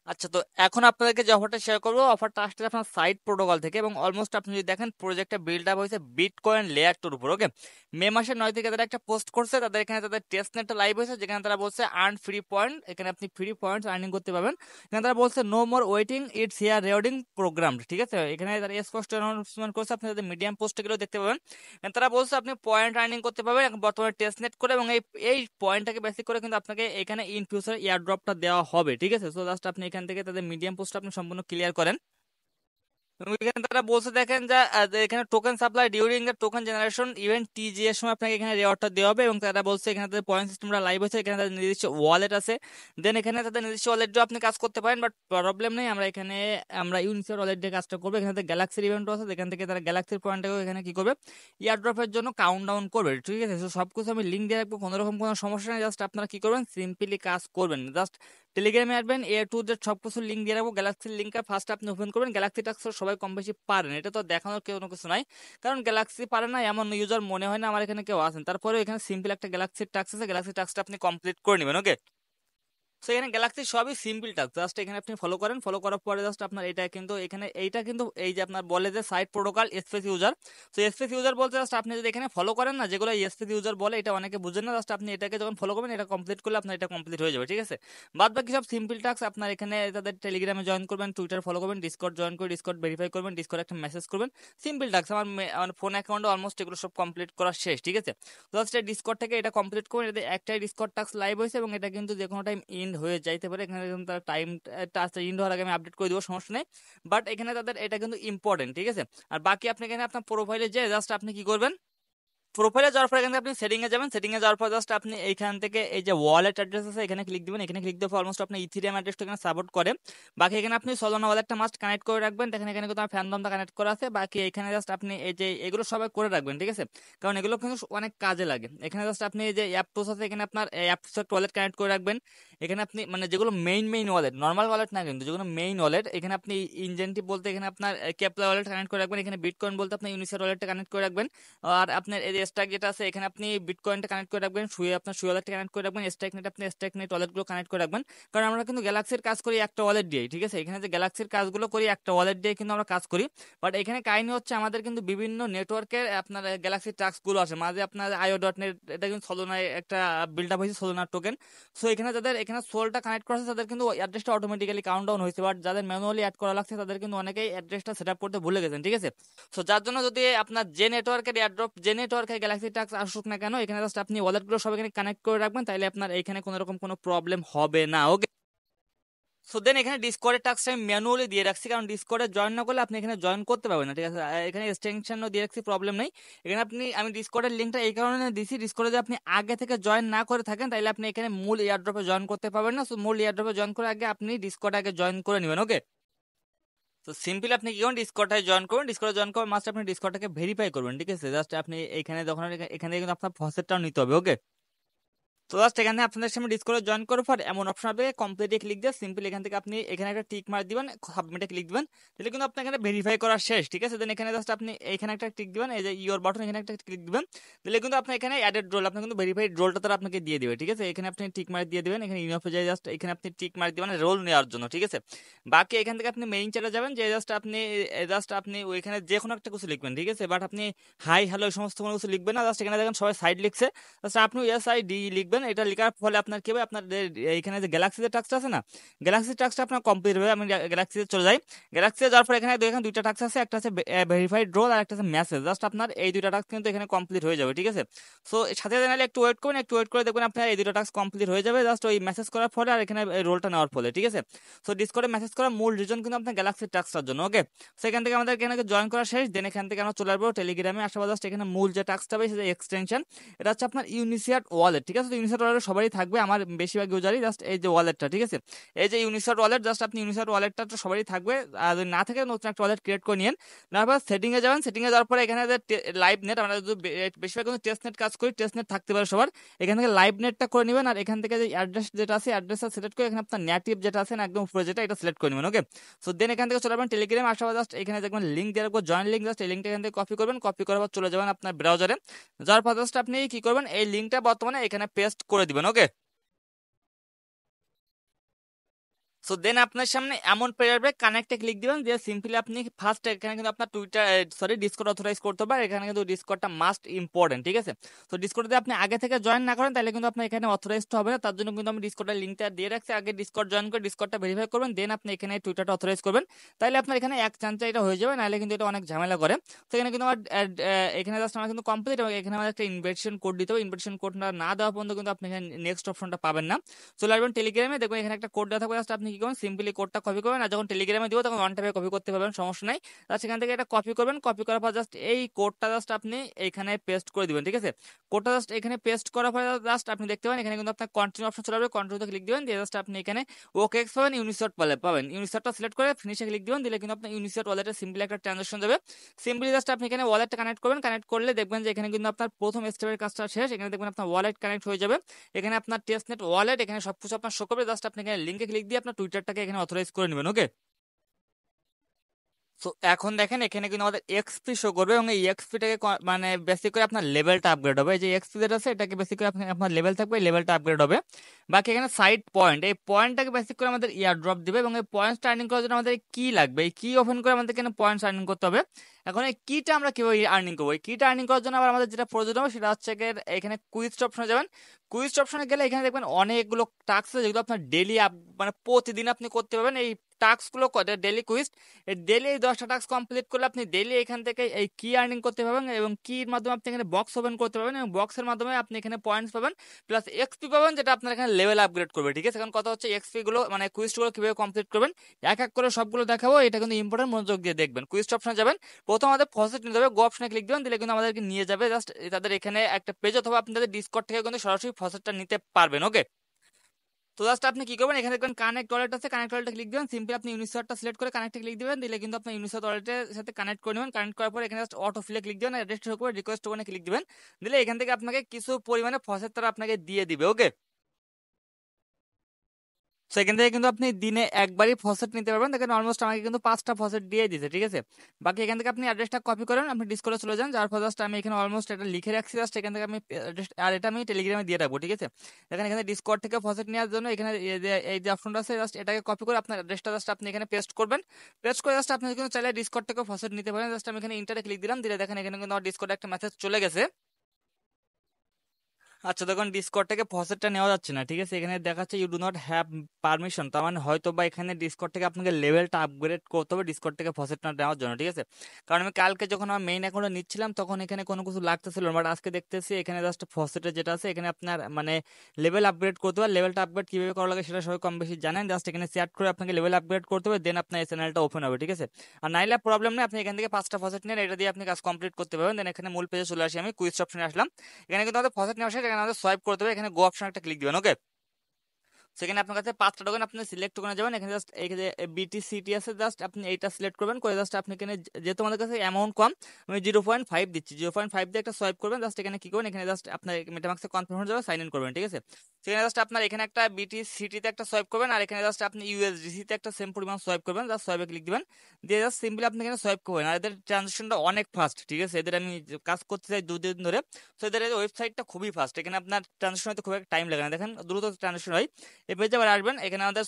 আচ্ছা, তো এখন আপনাদেরকে যে অফারটা শেয়ার করবো, অফারটা আসছে আপনার সাইড প্রোটোকল থেকে, এবং অলমোস্ট আপনি যদি দেখেন প্রজেক্টটা বিল্ড আপ হয়েছে বিটকয়েন লেয়ার 2 উপর। ওকে, মে মাসের 9 থেকে তারা একটা পোস্ট করছে, তাদের এখানে তাদের টেস্ট নেটটা লাইভ হয়েছে, যেখানে তারা বলছে আর্ন ফ্রি পয়েন্ট, এখানে আপনি ফ্রি পয়েন্ট আর্নিং করতে পারবেন। এখানে তারা বলছে no more waiting, it's here rewarding programme. ঠিক আছে, এখানে তারা স্পষ্ট অ্যানাউন্সমেন্ট করছে, আপনি তাদের মিডিয়াম পোস্টে গেলেও দেখতে পাবেন। And তারা বলছে আপনি পয়েন্ট আর্নিং করতে পারবেন এখন বর্তমানে টেস্ট নেট করে, এবং এই এই পয়েন্টটাকে বেসিক করে কিন্তু আপনাকে এখানে ইন ফিউচার এয়ার ড্রপটা দেওয়া হবে। ঠিক আছে, সো জাস্ট আপনি এখান থেকে তাদের মিডিয়াম পোস্ট আপনি সম্পূর্ণ ক্লিয়ার করেন। এবং এখানে তারা বলছে দেখেন যে এখানে token supply during the token generation event টিজি এর সময় আপনাকে এখানে রেওয়ার্ডটা দেওয়া হবে। এবং তারা বলছে এখানে তাদের পয়েন্ট সিস্টেমটা লাইভ হয়েছে, এখানে তাদের নিজস্ব ওয়ালেট আছে। দেন এখানে তাদের নিজস্ব ওয়ালেট দিয়ে আপনি কাজ করতে পারেন, বাট প্রবলেম নেই, আমরা ইউনিসের ওয়ালেট দিয়ে কাজটা করবো। এখানে গ্যালাক্সির ইভেন্টও আছে, এখান থেকে তারা গ্যালাক্সির পয়েন্টটাকে এখানে কি করবে, ইয়ার ড্রপের জন্য কাউন্ট ডাউন করবে। ঠিক আছে, তো সবকিছু আমি লিঙ্ক দিয়ে রাখবো, কোনো রকম কোনো সমস্যা নেই। জাস্ট আপনারা কি করবেন, সিম্পলি কাজ করবেন। জাস্ট টেলিগ্রামে আসবেন, A to Z সবকিছু লিঙ্ক দিয়ে রাখবো। গ্যালাক্সির লিঙ্কটা ফার্স্ট আপনি ওপেন করবেন। গ্যালাক্সি টাক্স সবাই কম বেশি পারেন, এটা তো দেখানোর কোনো কিছু নাই, কারণ গ্যালাক্সি পারে না এমন ইউজার মনে হয় না আমার এখানে কেউ আছেন। তারপরে এখানে সিম্পল একটা গ্যালাক্সির টাক্স আছে, গ্যালাক্সি টাক্সটা আপনি কমপ্লিট করে নেবেন। ওকে, সো এখানে গ্যালাক্সি সবই সিম্পল টাস্ক, জাস্ট এখানে আপনি ফলো করেন, ফলো করার পরে জাস্ট আপনার এটা কিন্তু এখানে এইটা কিন্তু এই যে আপনার বলে যে site protocol space user. So space user বলতে জাস্ট আপনি যদি এখানে ফলো করেন না, যেগুলো স্পেস ইউজার বলে, এটা অনেকে বুঝেন না, জাস্ট আপনি এটাকে যখন ফলো করবেন, এটা কমপ্লিট করলে আপনার এটা কমপ্লিট হয়ে যাবে। ঠিক আছে, বাদ বাকি সব সিম্পল টাস্ক। আপনার এখানে তাদের টেলিগ্রামে জয়েন করবেন, টুইটার ফলো করবেন, ডিসকর্ড জয়েন করে ডিসকর্ড ভেরিফাই করবেন, ডিসকর্ড একটা মেসেজ করবেন। সিম্পল টাস্ক, আমার ফোন অ্যাকাউন্টে অলমোস্ট এগুলো সব কমপ্লিট করা শেষ। ঠিক আছে, জাস্ট এই ডিসকর্ড থেকে এটা কমপ্লিট করুন। এটাতে একটাই ডিসকর্ড টাস্ক লাইভ হয়েছে, এবং এটা কিন্তু যে কোনো টাইম এন্ড হয়ে যাইতে পারে। এখানে কিন্তু তার টাইম টাস্ক এন্ড হওয়ার আগে আমি আপডেট করে দেবো, সমস্যা নেই। বাট এখানে তাদের এটা কিন্তু ইম্পর্টেন্ট। ঠিক আছে, আর বাকি আপনি এখানে আপনার প্রোফাইলে যে জাস্ট আপনি কি করবেন, প্রোফাইলে যাওয়ার পর এখানে আপনি সেটিং এ যাবেন, সেটিং এ যাওয়ার পর জাস্ট আপনি এইখান থেকে এই যে ওয়ালেট অ্যাড্রেস আছে এখানে ক্লিক দিবেন। এখানে ক্লিক দেওয়ার পর অলমোস্ট আপনি ইথিরিয়াম অ্যাড্রেসটা এখানে সাপোর্ট করে। বাকি এখানে আপনি সলোনা ওয়ালেটটা মাস্ট কানেক্ট করে রাখবেন। দেখেন এখানে কিন্তু আমার ফ্যান্ডমটা কানেক্ট করা আছে। বাকি এখানে জাস্ট আপনি এই যে এগুলো সবাই করে রাখবেন। ঠিক আছে, কারণ এগুলো কিন্তু অনেক কাজে লাগে। এখানে জাস্ট আপনি এই যে অ্যাপটোস আছে, এখানে আপনার অ্যাপটোস একটা ওয়ালেট কানেক্ট করে রাখবেন। এখানে আপনি মানে যেগুলো মেইন ওয়ালেট, নর্মাল ওয়ালেট না কিন্তু, যেগুলো মেইন ওয়ালেট, এখানে আপনি ইনজেন্টিভ বলতে এখানে আপনার ক্যাপলা ওয়ালেট কানেক্ট করে রাখবেন। এখানে বিটকয়েন বলতে আপনি ইউনিসের ওয়ালেটটা কানেক্ট করে রাখবেন। আর আপনার এই যে স্ট্যাক যেটা আছে, এখানে আপনি বিটকয়েনটা কানেক্ট করে রাখবেন, আপনার শুয়ে ওয়ালেটটা কানেক্ট করে রাখবেন, স্ট্যাক নেট আপনি স্ট্যাক নেট ওয়ালেটগুলো কানেক্ট করে রাখবেন। কারণ আমরা কিন্তু গ্যালাক্সির কাজ করি একটা ওয়ালেট দিয়ে। ঠিক আছে, এখানে যে গ্যালাক্সির কাজগুলো করি একটা ওয়ালেট দিয়ে কিন্তু আমরা কাজ করি। বাট এখানে কাহিনী হচ্ছে আমাদের কিন্তু বিভিন্ন নেটওয়ার্কের আপনার গ্যালাক্সির টাস্কগুলো আছে, মাঝে আপনার IO.net, এটা কিন্তু সোলোনায় একটা বিল্ড আপ হয়েছে, সোলোনার টোকেন। সো এখানে যাদের এখানে সোলটা কানেক্ট করা আছে তাদের কিন্তু অ্যাড্রেসটা অটোমেটিক্যালি কাউন্ট ডাউন হয়েছে, বাট যাদের ম্যানুয়ালি অ্যাড করা লাগছে তাদের কিন্তু অনেকেই অ্যাড্রেসটা সেট আপ করতে ভুলে গেছেন। ঠিক আছে, সো যার জন্য যদি আপনার যে নেটওয়ার্কের এয়ারড্রপ, যে নেটওয়ার্কের গ্যালাক্সি টাস্ক আসুক না কেন, এখানে জাস্ট আপনি ওয়ালেটগুলো সব এখানে কানেক্ট করে রাখবেন, তাইলে আপনার এখানে কোনো রকম কোনো প্রবলেম হবে না। ওকে, সো দেন এখানে ডিসকর্ডের টাস্কটা আমি ম্যানুয়ালি দিয়ে রাখছি, কারণ ডিসকর্ডে জয়েন না করলে আপনি এখানে জয়েন করতে পারবেন না। ঠিক আছে, এখানে এক্সটেনশনও দিয়ে রাখছি, প্রবলেম নেই। এখানে আমি ডিসকর্ডের লিঙ্কটা এই কারণে দিছি, ডিসকর্ডে যদি আপনি আগে থেকে জয়েন না করে থাকেন তাহলে আপনি এখানে মূল এয়ারড্রপে জয়েন করতে পারবেন না। সো মূল এয়ারড্রপে জয়েন করার আগে আপনি ডিসকর্ডে আগে জয়েন করে নেবেন। ওকে, তো সিম্পলি আপনি কি করুন, ডিসকর্ডে জয়েন করুন। ডিসকর্ডে জয়েন করার মাস্ট আপনি ডিসকর্ডটাকে ভেরিফাই করবেন। ঠিক আছে, জাস্ট আপনি এখানে যখন এখানে কিন্তু আপনার ফসেটটাও নিতে হবে। ওকে, তো জাস্ট এখানে আপনাদের সামনে ডিসকর্ডে জয়েন করার পর এমন অপশন হবে, কমপ্লিটে ক্লিক দিয়ে সিম্পলি এখান থেকে আপনি এখানে একটা টিক মার দিবেন, সাবমিটে ক্লিক দিবেন, তাহলে কিন্তু আপনার এখানে ভেরিফাই করা শেষ। ঠিক আছে, দেন এখানে জাস্ট আপনি এখানে একটা টিক দিবেন, এই যে ইওর বাটন, এখানে একটা ক্লিক দিবেন, তাহলে কিন্তু আপনার এখানে অ্যাডেড রোল, আপনি কিন্তু ভেরিফাইড রোলটা তারা আপনাকে দিয়ে দিবে। ঠিক আছে, এখানে আপনি টিক মার দিয়ে দিবেন, এখানে ইনফে যায় জাস্ট এখানে আপনি টিক মার দিবেন রোল নেওয়ার জন্য। ঠিক আছে, বাকি এখান থেকে আপনি মেইন চ্যাটে যাবেন, যে জাস্ট আপনি ওইখানে যে কোনো একটা কিছু লিখবেন। ঠিক আছে, বাট আপনি হাই হ্যালো এই সমস্ত কোনো কিছু লিখবেন না, জাস্ট এখানে দেখেন সবাই সাইড লিখছে, আচ্ছা আপনি SID লিখবেন। এটা লেখার ফলে আপনার কি হবে, আপনার এইখানে যে গ্যালাক্সি যে টাস্কটা আছে না, গ্যালাক্সি টাস্কটা আপনার কমপ্লিট হবে। আমি গ্যালাক্সিতে চলে যাই, গ্যালাক্সিতে যাওয়ার পর এখানে দেখেন দুইটা টাস্ক আছে, একটা আছে ভেরিফাইড রোল আর একটা আছে মেসেজ। জাস্ট আপনার এই দুইটা টাস্ক কিন্তু এখানে কমপ্লিট হয়ে যাবে। ঠিক আছে, সো সাথে নাহলে একটু ওয়েট করবেন, একটু ওয়েট করে দেখবেন আপনার এই দুটো টাস্ক কমপ্লিট হয়ে যাবে, জাস্ট ওই মেসেজ করার ফলে আর এখানে রোলটা নেওয়ার ফলে। ঠিক আছে, সো ডিসকর্ডে মেসেজ করার মূল রিজন কিন্তু আপনার গ্যালাক্সি টাস্কটার জন্য। ওকে, সেখান থেকে আমাদের এখানে জয়েন করা শেষ। দেন এখান থেকে আমরা চলে আসবো টেলিগ্রামে, আসা জাস্ট এখানে মূল যে টাস্কটা হবে সেটা এক্সটেনশন, এটা হচ্ছে আপনার ইউনিসিয়াট ওয়ালেট। ঠিক আছে, তো ইউনিসিয়াট ওয়ালেট সবারই থাকবে, আমার বেশিরভাগ ইউজারই জাস্ট এই যে ওয়ালেটটা। ঠিক আছে, এই যে ইউনিসিয়াট ওয়ালেট, জাস্ট আপনি ইউনিসিয়াট ওয়ালেটটা তো সবারই থাকবে, আর যদি না থাকে নতুন একটা ওয়ালেট ক্রিয়েট করে নিন। তারপর সেটিং এ যাবেন, সেটিং এ যাওয়ার পরে এখানে যে লাইভ নেট, আমরা যদি বেশিরভাগ কিন্তু টেস্ট নেট কাজ করি, টেস্ট নেট থাকতে পারে সবার, এখান থেকে লাইভ নেটটা করে নেবেন। আর এখান থেকে যে অ্যাড্রেস যেটা আছে, অ্যাড্রেসটা সিলেক্ট করে এখানে আপনার নেটিভ যেটা আছে না একদম উপরে যেটা, এটা সিলেক্ট করে নেবেন। ওকে, সো দেন এখান থেকে চলে যাবেন টেলিগ্রামে, আসা জাস্ট এখানে দেখবেন লিঙ্ক দিয়ে রাখবো, জয়েন লিঙ্ক, জাস্ট এই লিঙ্কটা এখান থেকে কপি করবেন, কপি করার পর চলে যাবেন আপনার ব্রাউজারে, যাওয়ার পর জাস্ট আপনি কি করবেন, এই লিঙ্কটা বর্তমানে এখানে পেস্ট করে দিবেন। ওকে, সো দেন আপনার সামনে এমন পেয়ে যাবে, কানেক্টে ক্লিক দিবেন, দিয়ে সিম্পলি আপনি ফার্স্ট এখানে কিন্তু আপনার টুইটার ডিসকর্ড অথরাইজ করতে হবে। এখানে কিন্তু ডিসকর্ডটা মাস্ট ইম্পর্টেন্ট, ঠিক আছে। তো ডিসকর্ড যদি আপনি আগে থেকে জয়েন না করেন তাহলে কিন্তু আপনার এখানে অথরাইজড হবে না। তার জন্য কিন্তু আমি ডিসকর্ডের লিঙ্কটা দিয়ে রাখছি, আগে ডিসকর্ড জয়েন করে ডিসকর্ডটা ভেরিফাই করবেন, দেন আপনি এখানে টুইটারটা অথরাইজ করবেন। তাহলে আপনার এখানে এক চান্সে এটা হয়ে যাবে, নাহলে কিন্তু এটা অনেক ঝামেলা করে। তো এখানে কিন্তু আমার এখানে জাস্ট আমার কিন্তু কমপ্লিট, এবং এখানে আমার একটা ইনভিটেশন কোড দিতে হবে। ইনভিটেশন কোডটা না দেওয়া পর্যন্ত কিন্তু আপনি এখানে নেক্সট অপশনটা পাবেন না। চলে আসবেন টেলিগ্রামে, দেখবেন এখানে একটা কোড দেওয়া থাকবে, জাস্ট আপনি কি করবেন, সিম্পলি কোডটা কপি করবেন, আর যখন টেলিগ্রামে দিব তখন ওয়ান টাইমে কপি করতে পারবেন, সমস্যা নাই। জাস্ট এখান থেকে এটা কপি করবেন, কপি করার পর জাস্ট এই কোডটা জাস্ট আপনি এখানে পেস্ট করে দিবেন, ঠিক আছে। কোডটা জাস্ট এখানে পেস্ট করার পর জাস্ট আপনি দেখতে পাবেন এখানে কিন্তু আপনার কন্টিনিউ অপশন চলে আসবে, কন্টিনিউতে ক্লিক দিবেন, দিয়ে জাস্ট আপনি এখানে ওকেএক্স পাবেন, ইউনিসর্ট পাবেন, ইউনিসর্টটা সিলেক্ট করে ফিনিশে ক্লিক দিবেন, দিলে কিন্তু আপনার ইউনিসর্ট ওয়ালেটে সিম্পলি একটা ট্রানজাকশন যাবে। সিম্পলি জাস্ট আপনি এখানে ওয়ালেটটা কানেক্ট করবেন, কানেক্ট করলে দেখবেন যে এখানে কিন্তু আপনার প্রথম স্টেপের কাজটা শেষ। এখানে দেখবেন আপনার ওয়ালেট কানেক্ট হয়ে যাবে, এখানে আপনার টেস্টনেট ওয়ালেট, এখানে সবকিছু আপনার শো করবে। জাস্ট আপনি এখানে লিঙ্কে ক্লিক দিয়ে আপনার টুইটারটাকে এখানে অথরাইজ করে নেবেন, ওকে। সো এখন দেখেন এখানে কিন্তু আমাদের এক্সপি শো করবে, এবং এই এক্সপিটাকে মানে বেসিক করে আপনার লেভেলটা আপগ্রেড হবে। এই যে এক্সপি যেটা আছে এটাকে বেসিক করে আপনার লেভেল থাকবে, লেভেলটা আপগ্রেড হবে। বাকি এখানে সাইড পয়েন্ট, এই পয়েন্টটাকে বেসিক করে আমাদের ইয়ার ড্রপ দিবে, এবং এই পয়েন্টস আর্নিং করার জন্য আমাদের কি লাগবে, এই কি ওপেন করে আমাদের এখানে পয়েন্টস আর্নিং করতে হবে। এখন এই কিটা আমরা কিভাবে আর্নিং করবো, এই কিটা আর্নিং করার জন্য আবার আমাদের যেটা প্রয়োজন হবে সেটা হচ্ছে এখানে কুইজ অপশনে যাবেন। কুইজ অপশনে গেলে এখানে দেখবেন অনেকগুলো টাস্ক আছে যেগুলো আপনার ডেলি মানে প্রতিদিন আপনি করতে পারবেন। এই টাস্কগুলো ডেলি কুইজ, এই ডেলি এই 10টা টাস্ক কমপ্লিট করলে আপনি ডেলি এখান থেকে এই কি আর্নিং করতে পারবেন, এবং কির মাধ্যমে আপনি এখানে বক্স ওপেন করতে পারবেন, এবং বক্সের মাধ্যমে আপনি এখানে পয়েন্টস পাবেন প্লাস এক্সপি পাবেন, যেটা আপনার এখানে লেভেল আপগ্রেড করবে, ঠিক আছে। এখন কথা হচ্ছে এক্সপি গুলো মানে কুইজগুলো কিভাবে কমপ্লিট করবেন, এক এক করে সবগুলো দেখাবো, এটা কিন্তু ইম্পর্টেন্ট, মনোযোগ দিয়ে দেখবেন। কুইজ অপশনে যাবেন, প্রথম আমাদের ফসেট নিতে হবে, গো অপশনে ক্লিক দিবেন, দিলে কিন্তু আমাদেরকে নিয়ে যাবে জাস্ট তাদের এখানে একটা পেজ, অথবা আপনি তাদের ডিসকর্ড থেকে কিন্তু সরাসরি ফসেটটা নিতে পারবেন, ওকে। তো জাস্ট আপনি কি করবেন, এখানে দেখবেন কানেক্ট ওয়ালেট আছে, কানেক্ট ওয়ালেটে ক্লিক দিবেন, সিম্পলি আপনি ইউনিসর্টটা সিলেক্ট করে কানেক্টে ক্লিক দিবেন, দিলে কিন্তু আপনি ইউনিসর্ট ওয়ালেটের সাথে কানেক্ট করে নেবেন। কানেক্ট করার পর এখানে জাস্ট অটো ফিলে ক্লিক দিবেন, অ্যাড্রেস করে রিকোয়েস্ট ওখানে ক্লিক দিবেন, দিলে এখান থেকে আপনাকে কিছু পরিমাণে ফসেট তারা আপনাকে দিয়ে দিবে, ওকে। সেখান থেকে কিন্তু আপনি দিনে একবারই ফসেট নিতে পারবেন। দেখেন অলমোস্ট আমাকে কিন্তু 5টা ফসেট দিয়ে দিয়েছে, ঠিক আছে। বাকি এখান থেকে আপনি অ্যাড্রেসটা কপি করেন, আপনি ডিসকর্ডে চলে যান, যার ফলে জাস্ট আমি এখানে অলমোস্ট এটা লিখে রাখছি, জাস্ট এখান থেকে আমি অ্যাড্রেস, আর এটা আমি টেলিগ্রামে দিয়ে রাখবো, ঠিক আছে। দেখেন এখানে ডিসকর্ড থেকে ফসেট নেওয়ার জন্য এখানে এই যে অপশনটা আছে, জাস্ট এটাকে কপি করে আপনার অ্যাড্রেসটা জাস্ট আপনি এখানে পেস্ট করবেন। পেস্ট করে জাস্ট আপনি কিন্তু চাইলে ডিসকর্ড থেকে ফসেট নিতে পারেন। জাস্ট আমি এখানে ইন্টারে ক্লিক দিলাম, দিলে দেখেন এখানে কিন্তু আমার ডিসকর্ডে একটা মেসেজ চলে গেছে। আচ্ছা, দেখুন ডিসকর্ড থেকে ফসেটটা নেওয়া যাচ্ছে না, ঠিক আছে। এখানে দেখাচ্ছে you do not have permission, তার মানে হয়তো বা এখানে ডিসকর্ড থেকে আপনাকে লেভেলটা আপগ্রেড করতে হবে ডিসকর্ড থেকে ফসেটটা নেওয়ার জন্য, ঠিক আছে। কারণ আমি কালকে যখন আমার মেইন অ্যাকাউন্টে নিচ্ছিলাম তখন এখানে কোনো কিছু লাগতেছিল না, বাট আজকে দেখতেছি এখানে জাস্ট ফসেটের যেটা আছে এখানে আপনার মানে লেভেল আপগ্রেড করতে হবে। লেভেলটা আপগ্রেড কিভাবে করা লাগে সেটা সবাই কম বেশি জানেন, জাস্ট এখানে চ্যাট করে আপনাকে লেভেল আপগ্রেড করতে হবে, দেন আপনার এই চ্যানেলটা ওপেন হবে, ঠিক আছে। আর নাইলে প্রবলেম নেই, আপনি এখান থেকে 5টা ফসেট নেন, এটা দিয়ে আপনি কাজ কমপ্লিট করতে পারবেন। দেন এখানে মূল পেজে চলে আসি, আমি কুইজ অপশনে আসলাম। এখানে কিন্তু আমাদের ফসেট নেওয়া শেষ, এখানে আমাদের সোয়াইপ করতে হবে, এখানে গো অপশন একটা ক্লিক দিবেন, ওকে। সেখানে আপনার কাছে 5টা টোকেন, আপনি সিলেক্ট করে যাবেন, এখানে জাস্ট এই যে বিটিসিটি আছে, জাস্ট আপনি এইটা সিলেক্ট করবেন, করে জাস্ট আপনি এখানে যেহেতু আমাদের কাছে অ্যামাউন্ট কম, আমি 0.5 দিচ্ছি, 0.5 দিয়ে একটা সোয়াইপ করবেন, জাস্ট এখানে কি করবেন, এখানে জাস্ট আপনার মেটামাক্সে কনফার্ম হয়ে যাবে, সাইন ইন করবেন, ঠিক আছে। সেখানে জাস্ট আপনার এখানে একটা বিটিসিটিতে একটা সোয়াইপ করবেন, আর এখানে জাস্ট আপনি ইউএসডিসিতে একটা সেম পরিমাণ সোয়াইপ করবেন, জাস্ট সোয়াইপে ক্লিক দিবেন, দিয়ে জাস্ট সিম্পলি আপনি এখানে সোয়াইপ করবেন। আর এদের ট্রানজাকশনটা অনেক ফাস্ট, ঠিক আছে, এদের আমি কাজ করতে চাই 2 দিন ধরে। তো এদের ওয়েবসাইটটা খুবই ফাস্ট, এখানে আপনার ট্রানজাকশন হয়তো খুব একটা টাইম লাগে না, দেখেন দ্রুত ট্রানজাকশন হয়। এই পেজে আবার আসবেন, এখানে আমাদের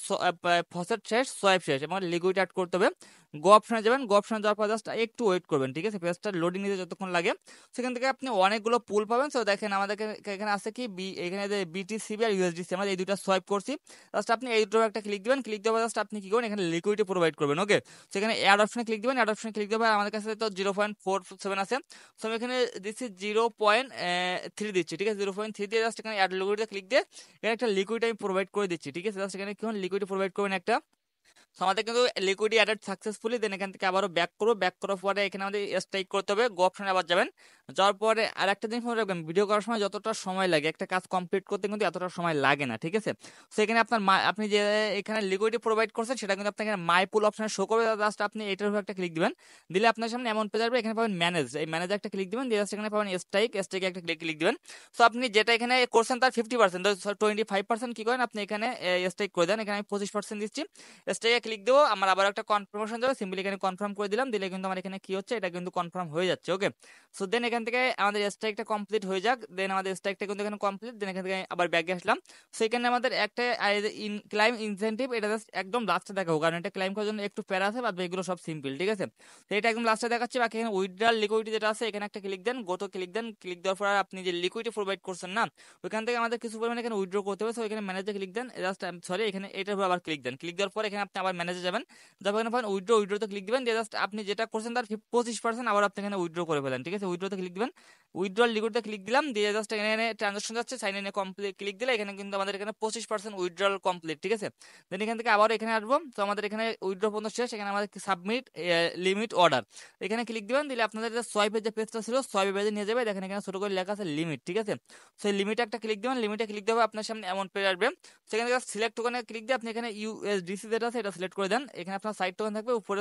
ফসেট শেষ, সোয়াইপ শেষ, এবং লিকুইড অ্যাড করতে হবে। গো অপশনে যাবেন, গো অপশনে যাওয়ার পর জাস্ট একটু ওয়েট করবেন, ঠিক আছে, পেজটা লোডিং নিতে যতক্ষণ লাগে। সেখান থেকে আপনি অনেকগুলো পুল পাবেন। তো দেখেন আমাদের এখানে আছে কি এখানে যে বিটিসিবি আর ইউএসডিসি, আমরা এই দুটো সোয়াইপ করছি, জাস্ট আপনি এই দুটো একটা ক্লিক দিবেন, ক্লিক দেওয়ার জাস্ট আপনি কি করবেন, এখানে লিকুইডিটি প্রোভাইড করবেন, ওকে। সেখানে অ্যাড অপশনে ক্লিক দিবেন, অ্যাড অপশনে ক্লিক দেওয়ার পর আমাদের কাছে তো 0.47 আছে, তো আমি এখানে দিচ্ছি 0.3 দিচ্ছি, ঠিক আছে। 0.3 দিয়ে জাস্ট এখানে অ্যাড লিকুইডে ক্লিক দিয়ে এখানে একটা লিকুইড আমি প্রোভাইড করে দিচ্ছি, ঠিক আছে। জাস্ট এখানে কি লিকুইড প্রোভাইড করবেন একটা। তো আমাদের কিন্তু লিকুইডি অ্যাডেড সাকসেসফুলি, দেন এখান থেকে আবারও ব্যাক করবো, ব্যাক করার পরে এখানে আমাদের স্ট্রাইক করতে হবে, গো অপশনে আবার যাবেন, যাওয়ার পরে আর একটা জিনিস মনে রাখবেন, ভিডিও করার সময় যতটা সময় লাগে একটা কাজ কমপ্লিট করতে কিন্তু এতটা সময় লাগে না, ঠিক আছে। তো এখানে আপনার আপনি যে এখানে লিকুইডি প্রোভাইড করছেন সেটা কিন্তু আপনাকে মাই পুল অপশনে শো করবে, জাস্ট আপনি এটার উপর একটা ক্লিক দিবেন, দিলে আপনার সামনে এমন পেজ আসবে, এখানে পাবেন ম্যানেজ, এই ম্যানেজে একটা ক্লিক দিবেন, দিয়ে জাস্ট এখানে পাবেন স্ট্রাইকে একটা ক্লিক দিবেন। তো আপনি যেটা এখানে করছেন তার 50%, 25% কি করেন আপনি এখানে স্ট্রাইক করে দেন, এখানে আমি 25% দিচ্ছি, স্ট্রাইকে ক্লিক দেবো, আমার আবার একটা কনফার্মেশন যাবে, সিম্পলি এখানে কনফার্ম করে দিলাম, দিলে কিন্তু আমার এখানে কি হচ্ছে, এটা কিন্তু কনফার্ম হয়ে যাচ্ছে, ওকে। সো দেন এখান এখান থেকে আমাদের স্ট্রাইকটা কমপ্লিট হয়ে যাক, দেন আমাদের স্ট্রাইকটা কিন্তু এখানে কমপ্লিট, দেন এখান থেকে আবার ব্যাগে আসলাম। সেখানে আমাদের একটা ক্লাইম ইনসেন্টিভ, এটা জাস্ট একদম লাস্টে দেখাবো, কারণ এটা ক্লাইম করার জন্য একটু প্যারা আছে, বাদ এগুলো সব সিম্পল, ঠিক আছে। তো এটা একদম লাস্টে দেখাচ্ছি। বাকি এখানে উইথড্রয়াল লিকুইডিটি যেটা আছে এখানে একটা ক্লিক দেন, গোটো ক্লিক দেন। ক্লিক দেওয়ার পর আপনি যে লিকুইডিটি প্রোভাইড করছেন না, ওইখান থেকে আমাদের কিছু পরিমাণে এখানে উইথড্র করতে হবে। সো এখানে ম্যানেজে ক্লিক দেন, জাস্ট সরি এখানে এটার উপর আবার ক্লিক দেন। ক্লিক দেওয়ার পর এখানে আপনি আবার ম্যানেজে যাবেন, যাবেন এখানে পাবেন উইথড্রোতে ক্লিক দিবেন, দিয়ে জাস্ট আপনি যেটা করছেন তার 25% আবার আপনি এখানে উইথড্র করে ফেলেন, ঠিক আছে। উইথড্রোতে ক্লিক দিবেন, উইথড্রল লিকুইডতে ক্লিক দিলাম, দিয়ে জাস্ট এখানে ট্রানজাকশন যাচ্ছে, সাইন ইনে কমপ্লিট ক্লিক দিলে এখানে কিন্তু আমাদের এখানে 25% উইথড্রল কমপ্লিট, ঠিক আছে। দেন এখান থেকে আবার এখানে আসবো, তো আমাদের এখানে উইথড্র পর্যন্ত শেষ। এখানে আমাদের সাবমিট লিমিট অর্ডার, এখানে ক্লিক দিবেন, দিলে আপনাদের যে সোয়াইপের যে পেজটা ছিল সোয়াইপের পেজে নিয়ে যাবে। দেখেন এখানে ছোট করে লেখা আছে লিমিট, ঠিক আছে। সেই লিমিটে একটা ক্লিক দিবেন, লিমিটে ক্লিক দেবে আপনার সামনে এমন পেজ আসবে। সেখানে সিলেক্ট টোকেনে ক্লিক দিয়ে আপনি এখানে ইউএসডিসি যেটা আছে এটা সিলেক্ট করে দেন। এখানে আপনার সাইড টোকেন থাকবে উপরে,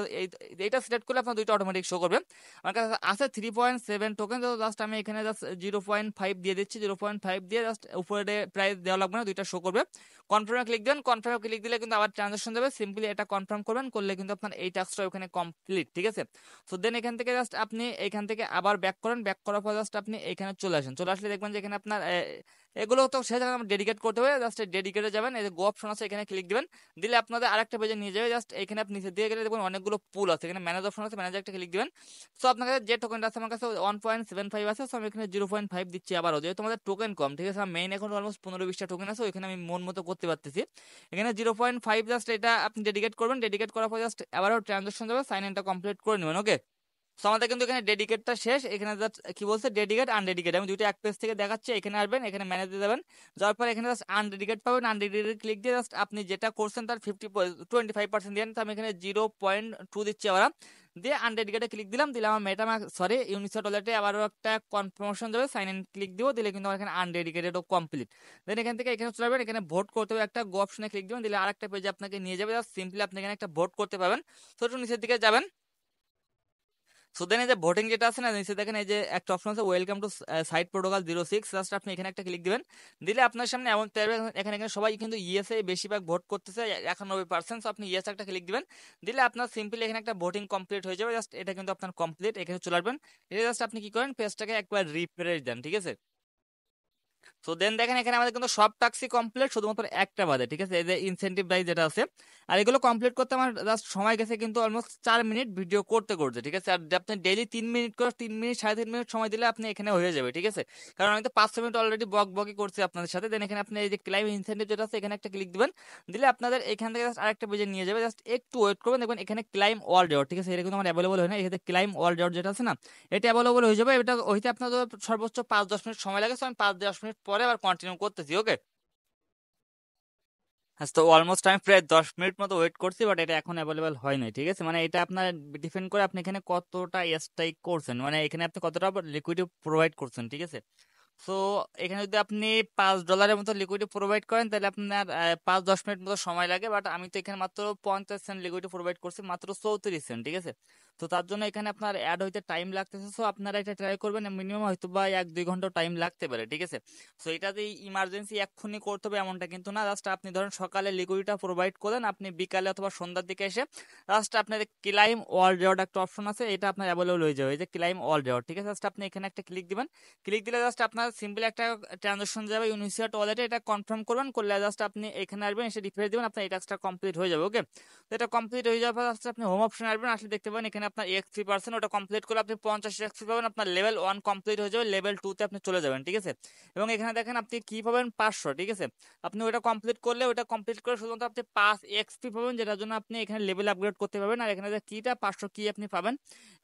এইটা সিলেক্ট করলে আপনার দুইটা অটোমেটিক শো করবে। আমার কাছে আছে 3.7 টোকেন, তো জাস্ট আমি এখানে জাস্ট 0.5 দিয়ে দিচ্ছি। 0.5 দিয়ে জাস্ট উপরে প্রাইস দেওয়া লাগবে না, দুইটা শো করবে। কনফার্মে ক্লিক দেন, কনফার্মে ক্লিক দিলে কিন্তু আবার ট্রানজাকশন যাবে। সিম্পলি এটা কনফার্ম করবেন, করলে কিন্তু আপনার এই টাস্কটা ওখানে কমপ্লিট, ঠিক আছে। সো দেন এখান থেকে জাস্ট আপনি এখান থেকে আবার ব্যাক করেন, ব্যাক করার পর জাস্ট আপনি এখানে চলে আসেন। চলে আসলে দেখবেন যে এখানে আপনার এগুলো তো সে জায়গায় ডেডিকেট করতে হবে, জাস্ট ডেডিকেটে যাবেন, এই যে গো অপশন আছে এখানে ক্লিক দিবেন, দিলে আপনাদের আরেকটা পেজে নিয়ে যাবে। জাস্ট এখানে আপনি নিচে দিয়ে গেলে দেখবেন অনেকগুলো পুল আছে, এখানে ম্যানেজ অপশন আছে, ম্যানেজে একটা ক্লিক দিবেন। সো আপনার কাছে যে টোকেনটা আছে, আমার কাছে 1.75 আছে, সো আমি এখানে 0.5 দিচ্ছি আবারও, যেহেতু আমাদের টোকেন কম, ঠিক আছে। আমার মেইন এখন অলমোস্ট 15-20টা টোকেন আছে, ওইখানে আমি মন মতো করতে পারতেছি। এখানে 0.5 জাস্ট এটা আপনি ডেডিকেট করবেন, ডেডিকেট করার পর জাস্ট আবারও ট্রানজাকশন যাবে, সাইন ইনটা কমপ্লিট করে নেবেন, ওকে। সো আমাদের কিন্তু এখানে ডেডিকেটটা শেষ। এখানে জাস্ট কি বলছে ডেডিকেট আনডেডিকেট, আমি দুইটা এক পেজ থেকে দেখাচ্ছি। এখানে আসবেন, এখানে ম্যানেজে যাবেন, যাওয়ার পর এখানে জাস্ট আনডেডিকেট পাবেন। আনডেডিকেট ক্লিক দিয়ে জাস্ট আপনি যেটা করছেন তার 25% দিয়ে, তো আমি এখানে 0.2 দিচ্ছি আবার, দিয়ে আনডেডিকেটে ক্লিক দিলাম, দিলে আমার মেটামাস্ক সরি ইউনিসেট ওয়ালেটে আবারও একটা কনফার্মেশন যাবে, সাইন ইন ক্লিক দিব, দিলে কিন্তু আমার এখানে আনডেডিকেটেডও কমপ্লিট। দেন এখান থেকে এখানে চলে যাবেন, এখানে ভোট করতে হবে, একটা গো অপশনে ক্লিক দিবেন, দিলে আরেকটা পেজে আপনাকে নিয়ে যাবে। জাস্ট সিম্পলি আপনি এখানে একটা ভোট করতে পারবেন। তো একটু নিচের দিকে যাবেন। সো দেন এই যে ভোটিং যেটা আছে না, নিচে দেখেন এই যে একটা অপশন আছে welcome to site protocol 06, just আপনি এখানে একটা ক্লিক দিবেন, দিলে আপনার সামনে এমন এখানে এখানে সবাই কিন্তু ইয়েসে বেশিরভাগ ভোট করতেছে 91%। সো আপনি ইয়েস একটা ক্লিক দিবেন, দিলে আপনার সিম্পলি এখানে একটা ভোটিং কমপ্লিট হয়ে যাবে। জাস্ট এটা কিন্তু আপনার কমপ্লিট, এখানে চলে আসবেন। এটা জাস্ট আপনি কি করেন, পেজটাকে একবার রিফ্রেশ দেন, ঠিক আছে। তো দেন দেখেন এখানে আমাদের কিন্তু সব টাস্কই কমপ্লিট, শুধুমাত্র একটা বাদে, ঠিক আছে, এই যে ইনসেন্টিভ প্রাইস যেটা আছে। আর এগুলো কমপ্লিট করতে আমার জাস্ট সময় গেছে কিন্তু অলমোস্ট 4 মিনিট ভিডিও করতে করতে, ঠিক আছে। আর আপনি ডেইলি 3 মিনিট করে 3 মিনিট 3.5 মিনিট সময় দিলে আপনি এখানে হয়ে যাবে, ঠিক আছে। কারণ আমি তো 5 মিনিট অলরেডি বকবকি করছি আপনাদের সাথে। দেন এখানে আপনি এই যে ক্লাইম ইনসেন্টিভ যেটা আছে এখানে একটা ক্লিক দিবেন, দিলে আপনাদের এখান থেকে জাস্ট আরেকটা পেজে নিয়ে যাবে। জাস্ট একটু ওয়েট করবেন, দেখবেন এখানে ক্লাইম অল রিওয়ার্ড, ঠিক আছে। এটা কিন্তু আমার অ্যাভেলেবল হয় না, এখানে ক্লাইম অল রিওয়ার্ড যেটা আছে না, এটা অ্যাভেলেবল হয়ে যাবে। এটা হইতে আপনার সর্বোচ্চ 5-10 মিনিট সময় লাগে। সো আমি 5-10 মিনিট পরে আবার কন্টিনিউ করতেছি, ওকে। আচ্ছা, তো অলমোস্ট আমি প্রায় 10 মিনিট মতো ওয়েট করছি, বাট এটা এখন অ্যাভেলেবেল হয় নাই, ঠিক আছে। মানে এটা আপনার ডিপেন্ড করে আপনি এখানে কতটা স্ট্রাইক করছেন, মানে এখানে আপনি কতটা লিকুইডিটি প্রোভাইড করছেন, ঠিক আছে। সো এখানে যদি আপনি $5 মতো লিকুইডিটি প্রোভাইড করেন, তাহলে আপনার 5-10 মিনিট মতো সময় লাগে। বাট আমি তো এখানে মাত্র 50 সেন্ট লিকুইডিটি প্রোভাইড করছি, মাত্র 34 সেন্ট, ঠিক আছে। তো তার জন্য এখানে আপনার অ্যাড হইতে টাইম লাগতেছে। সো আপনারা এটা ট্রাই করবেন, মিনিমাম হয়তো বা 1-2 ঘন্টা টাইম লাগতে পারে, ঠিক আছে। সো এটা যে ইমার্জেন্সি এক্ষুনি করতে হবে এমনটা কিন্তু না। জাস্ট আপনি ধরেন সকালে লিকুইডিটা প্রোভাইড করেন, আপনি বিকালে অথবা সন্ধ্যার দিকে এসে জাস্ট আপনার ক্লাইম অল রিওয়ার্ড একটা অপশন আছে, এটা আপনার অ্যাভেলেবল হয়ে যাবে, এই যে ক্লাইম অল রিওয়ার্ড, ঠিক আছে। জাস্ট আপনি এখানে একটা ক্লিক দিবেন, ক্লিক দিলে জাস্ট আপনার সিম্পলি একটা ট্রানজাকশন যাবে ইউনিসিয়াট ওয়ালেটে, এটা কনফার্ম করবেন, করলে জাস্ট আপনি এখানে আসবেন, এসে রিফ্রেশ দিবেন, আপনার এই টাস্কটা কমপ্লিট হয়ে যাবে, ওকে। তো এটা কমপ্লিট হয়ে যাওয়ার পর জাস্ট আপনি হোম অপশনে আসবেন, আসলে দেখতে পাবেন এখানে আপনার এক্সপি ওটা কমপ্লিট করলে আপনি 50 এক্সপি পাবেন। আপনার লেভেল 1 কমপ্লিট হয়ে যাবে, লেভেল 2 তে আপনি চলে যাবেন, ঠিক আছে। এবং এখানে দেখেন আপনি কি পাবেন 500, ঠিক আছে। আপনি ওটা কমপ্লিট করলে ওটা কমপ্লিট করে শুধুমাত্র আপনি 5 এক্সপি পাবেন, যেটার জন্য আপনি এখানে লেভেল আপগ্রেড করতে পারবেন। আর এখানে যে কিটা 500 কি আপনি পাবেন,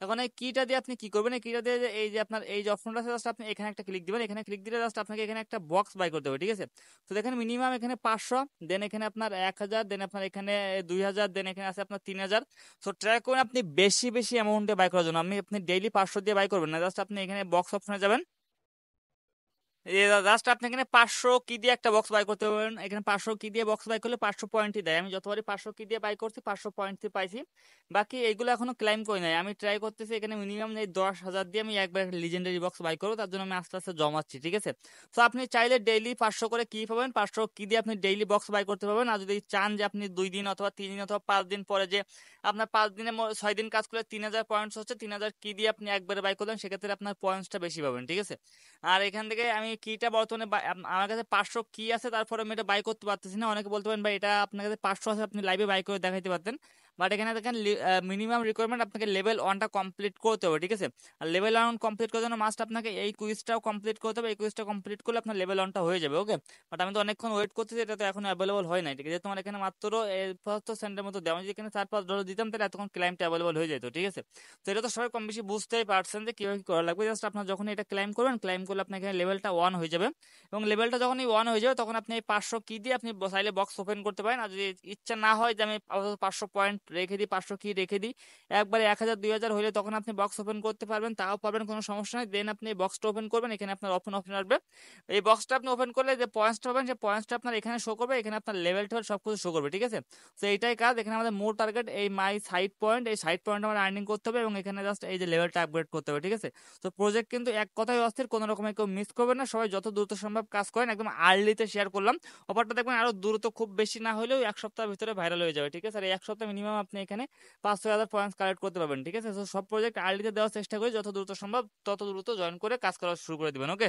এখন এই কিটা দিয়ে আপনি কি করবেন, এই কিটা দিয়ে এই যে আপনার এই যে অপশনটা আছে জাস্ট আপনি এখানে একটা ক্লিক দিবেন, এখানে ক্লিক দিলে জাস্ট আপনাকে এখানে একটা বক্স বাই করতে হবে, ঠিক আছে। তো দেখেন মিনিমাম এখানে 500, দেন এখানে আপনার 1000, দেন আপনার এখানে 2000, দেন এখানে আছে আপনার 3000। সো ট্রাই করুন আপনি বেশি বেশি অ্যামাউন্টে বাই করার জন্য। আপনি ডেইলি 500 দিয়ে বাই করবেন না, জাস্ট আপনি এখানে বক্স অপশনে যাবেন, জাস্ট আপনি এখানে 500 কি দিয়ে একটা বক্স বাই করতে পারবেন। এখানে 500 কি দিয়ে বক্স বাই করলে 500 পয়েন্টই দেয়। আমি যতবারই 500 কি দিয়ে বাই করছি 500 পয়েন্টই পাইছি। বাকি এইগুলো এখনো ক্লাইম করি নাই। আমি ট্রাই করতেছি এখানে মিনিমাম এই 10,000 দিয়ে আমি একবার লিজেন্ডারি বক্স বাই করবো, তার জন্য আমি আস্তে আস্তে জমাচ্ছি, ঠিক আছে। তো আপনি চাইলে ডেইলি 500 করে কি পাবেন, 500 কি দিয়ে আপনি ডেইলি বক্স বাই করতে পারবেন। আর যদি চান যে আপনি 2 দিন অথবা 3 দিন অথবা 5 দিন পরে যে আপনার 5 দিনে 6 দিন কাজ করলে 3000 পয়েন্টস হচ্ছে, 3000 কি দিয়ে আপনি একবারে বাই করলেন, সেক্ষেত্রে আপনার পয়েন্টসটা বেশি পাবেন, ঠিক আছে। আর এখান থেকে আমি কিটা বর্তমানে আমার কাছে 500 কি আছে, তারপরে আমি এটা বাই করতে পারতেছি না। অনেকে বলতে পারেন ভাই এটা আপনার কাছে 500 আছে, আপনি লাইভে বাই করে দেখাইতে পারতেন। বাট এখানে দেখেন মিনিমাম রিকোয়ারমেন্ট আপনাকে লেভেল 1টা কমপ্লিট করতে হবে, ঠিক আছে। আর লেভেল 1 কমপ্লিট করার জন্য মাস্ট আপনাকে এই কুইজটাও কমপ্লিট করতে হবে। এই কুইজটা কমপ্লিট করলে আপনার লেভেল 1টা হয়ে যাবে, ওকে। বাট আমি তো অনেকক্ষণ ওয়েট করতেছি, এটা তো এখন অ্যাভেলেবল হয় নাই, ঠিক আছে। তোমার এখানে মাত্র 75 সেন্টের মতো দেওয়া, আমি যদি এখানে 4-5 ডলার দিতাম তাহলে এতক্ষণ ক্লাইমটা অ্যাভেলেবল হয়ে যেত, ঠিক আছে। তো এটা তো সবাই কম বেশি বুঝতেই পারছেন যে কিভাবে কি করা লাগবে। জাস্ট আপনার যখন এটা ক্লাইম করবেন, ক্লাইম করলে আপনার এখানে লেভেলটা 1 হয়ে যাবে। এবং লেভেলটা যখনই 1 হয়ে যাবে তখন আপনি এই 500 কি দিয়ে আপনি চাইলে বক্স ওপেন করতে পারেন। আর যদি ইচ্ছা না হয় যে আমি 500 পয়েন্ট রেখে দিই, 500 কি রেখে দিই, একবারে 1000-2000 হলে তখন আপনি বক্স ওপেন করতে পারবেন, তাও পারবেন, কোনো সমস্যা নেই। দেন আপনি এই বক্সটা ওপেন করবেন, এখানে আপনার অপশন আসবে। এই বক্সটা আপনি ওপেন করলে যে পয়েন্টসটা পাবেন, সেই পয়েন্টসটা আপনার এখানে শো করবে, এখানে আপনার লেভেল টেভেল সব কিছু শো করবে, ঠিক আছে। তো এইটাই কাজ। এখানে আমাদের মূল টার্গেট এই মাই সাইড পয়েন্ট, এই সাইড পয়েন্ট আমার আর্নিং করতে হবে এবং এখানে জাস্ট এই যে লেভেলটা আপগ্রেড করতে হবে, ঠিক আছে। তো প্রজেক্ট কিন্তু এক কথায় অস্থির, কোনো রকমের কেউ মিস করবে না। সবাই যত দ্রুত সম্ভব কাজ করেন, একদম আর্লিতে শেয়ার করলাম। অফারটা দেখবেন আরো দ্রুত, খুব বেশি না হলেও 1 সপ্তাহের ভিতরে ভাইরাল হয়ে যাবে, ঠিক আছে। আর এই 1 সপ্তাহ মিনিমাম আপনি এখানে 5-6 হাজার পয়েন্টস কালেক্ট করতে পারবেন, ঠিক আছে। তো সব প্রজেক্ট আর্লিতে দেওয়ার চেষ্টা করি, যত দ্রুত সম্ভব তত দ্রুত জয়েন করে কাজ করা শুরু করে দিবেন, ওকে।